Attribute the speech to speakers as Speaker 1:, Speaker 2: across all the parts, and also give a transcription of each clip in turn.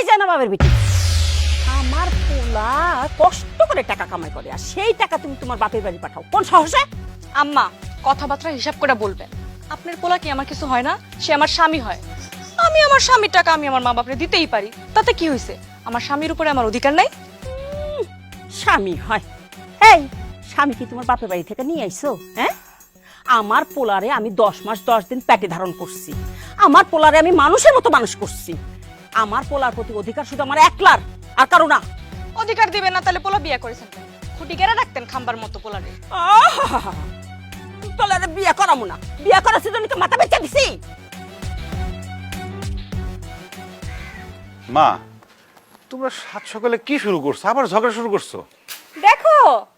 Speaker 1: এই যে না বাবার বেটি, আমার পোলা কষ্ট করে টাকা কামাই করে আর সেই টাকা তুমি তোমার বাপের বাড়ি পাঠাও কোন সাহসে?
Speaker 2: আম্মা কথাবার্তা হিসাব করে বলবেন। আপনার পোলা কি আমার কিছু হয় না? সে আমার স্বামী হয়। আমি আমার স্বামীর টাকা আমি আমার মা বাপরে দিতেই পারি, তাতে কি হয়েছে? আমার স্বামীর উপরে আমার অধিকার নাই?
Speaker 1: স্বামী হয়? এই স্বামী কি তোমার বাপের বাড়ি থেকে নিয়ে আইছো? হ্যাঁ, আমার পোলারে আমি 10 মাস 10 দিন পেটে ধারণ করছি, আমার পোলারে আমি মানুষের মতো মানুষ করছি। আমার পোলার প্রতি অধিকার শুধু আমার একলার, আর কারো না।
Speaker 2: অধিকার দিবেন না তাহলে পোলা বিয়ে করেছেন কেন? খুঁটি গেড়ে রাখতেন খাম্বার মতো পোলারে।
Speaker 1: পোলারে বিয়ে করামু না, বিয়ে করার জন্য কি মাথা বেঁচে দিছি?
Speaker 3: মা, তোমরা সাত সকালে কি শুরু করছো? আবার ঝগড়া শুরু করছো?
Speaker 2: দেখো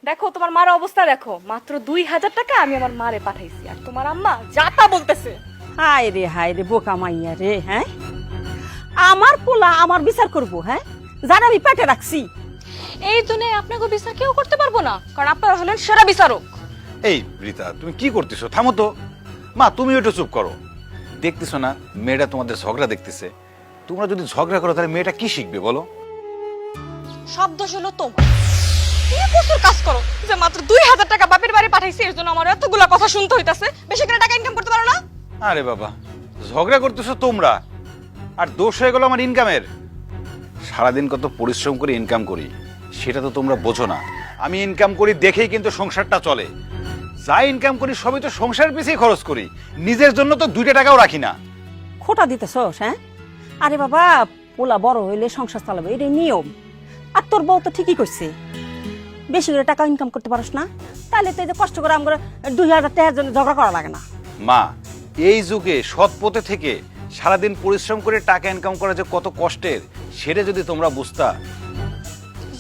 Speaker 2: দেখো তোমার মার অবস্থা দেখো, মাত্র 2000 টাকা আমি আমার মারে পাঠাইছি আর তোমার আম্মা যাতা বলতেছে।
Speaker 1: হায় রে বোকা মাইয়া রে। হ্যাঁ, আমার পোলা আমার বিচার করবো? হ্যাঁ, যারা আমি পেটে রাখছি।
Speaker 2: এই দুনিয়ায় আপনাকে বিচার কেউ করতে পারবো না, কারণ আপনারা হলেন সেরা বিচারক।
Speaker 3: এই রীতা, তুমি কি করতেছো? থামো তো। মা, তুমি একটু চুপ করো। দেখতেছো না মেয়েটা তোমাদের ঝগড়া দেখতেছে? তোমরা যদি ঝগড়া করো তাহলে মেয়েটা কি শিখবে বলো?
Speaker 2: সব দোষ হলো তোমার। কি বছর কাজ করো যে মাত্র 2000 টাকা বাপের বাড়ি পাঠাইছি, এর জন্য আমার এতগুলা কথা শুনতে হইতাছে? বেশি করে টাকা ইনকাম করতে পারো না?
Speaker 3: আরে বাবা, ঝগড়া করতেছো তোমরা, আর দোষ হয়ে গেল আমার ইনকামের। সারাদিন কত পরিশ্রম করে ইনকাম করি সেটা তো তোমরা বোঝো না। আমি ইনকাম করি দেখেই কিন্তু সংসারটা চলে। যা ইনকাম করি সবই তো সংসারের পিছিয়ে খরচ করি, নিজের জন্য তো 2 টাকাও রাখি না।
Speaker 1: খোটা দিতেছস? হ্যাঁ, আরে বাবা, পোলা বড় হইলে সংসার চালাবে, এটাই নিয়ম। আর তোর বউ তো ঠিকই করছে, বেশি করে টাকা ইনকাম করতে পারস না, তাহলে তো এই যে কষ্ট করে আমরা 2000 টাকার জন্য ঝগড়া করা লাগে না।
Speaker 3: মা, এই যুগে সৎ পথে থেকে সারাদিন পরিশ্রম করে টাকা ইনকাম করা যে কত কষ্টের, সেটা যদি তোমরা বুঝতা।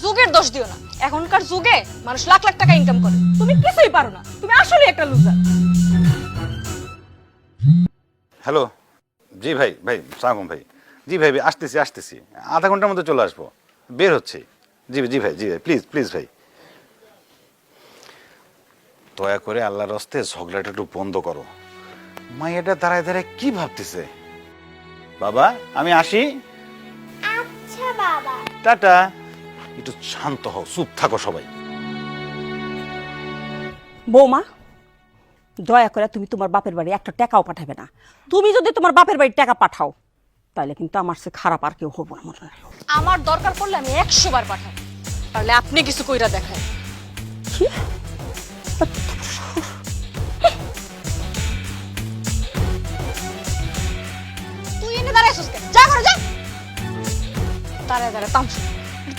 Speaker 2: যুগের দোষ দিও না, এখনকার যুগে মানুষ লাখ লাখ টাকা ইনকাম করে, তুমি কিছুই পারো না, তুমি আসলে একটা লুজার।
Speaker 3: হ্যালো, জি ভাই, সালাম ভাই। জি ভাই, আসতেছি, আধা ঘন্টার মধ্যে চলে আসবো, বের হচ্ছে। জি ভাই, প্লিজ ভাই, দয়া করে আল্লাহর হস্তে ঝগড়াটা একটু বন্ধ করো। মাইয়াটা দাঁড়ায় কি ভাবতেছে? বাবা, আমি আসি।
Speaker 4: আচ্ছা বাবা।
Speaker 3: টাটা। একটু শান্ত হও, চুপ থাকো সবাই।
Speaker 1: বৌমা, দয়া করে তুমি তোমার বাপের বাড়ি একটা টাকাও পাঠাবে না। তুমি যদি তোমার বাপের বাড়ি টাকা পাঠাও তাহলে কিন্তু আমার সে খারাপ আর কেউ হবো না। মনে রাখো।
Speaker 2: আমার দরকার পড়লে আমি 100 বার পাঠাবো, তাহলে আপনি কিছু কইরা দেখায়।
Speaker 1: কি?
Speaker 2: তুই এনে দাঁড়াইছিস কেন? যা ঘরে যা। দাঁড়ায় তামসা,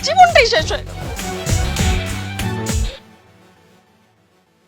Speaker 2: জীবনটাই শেষ হয়ে গেল।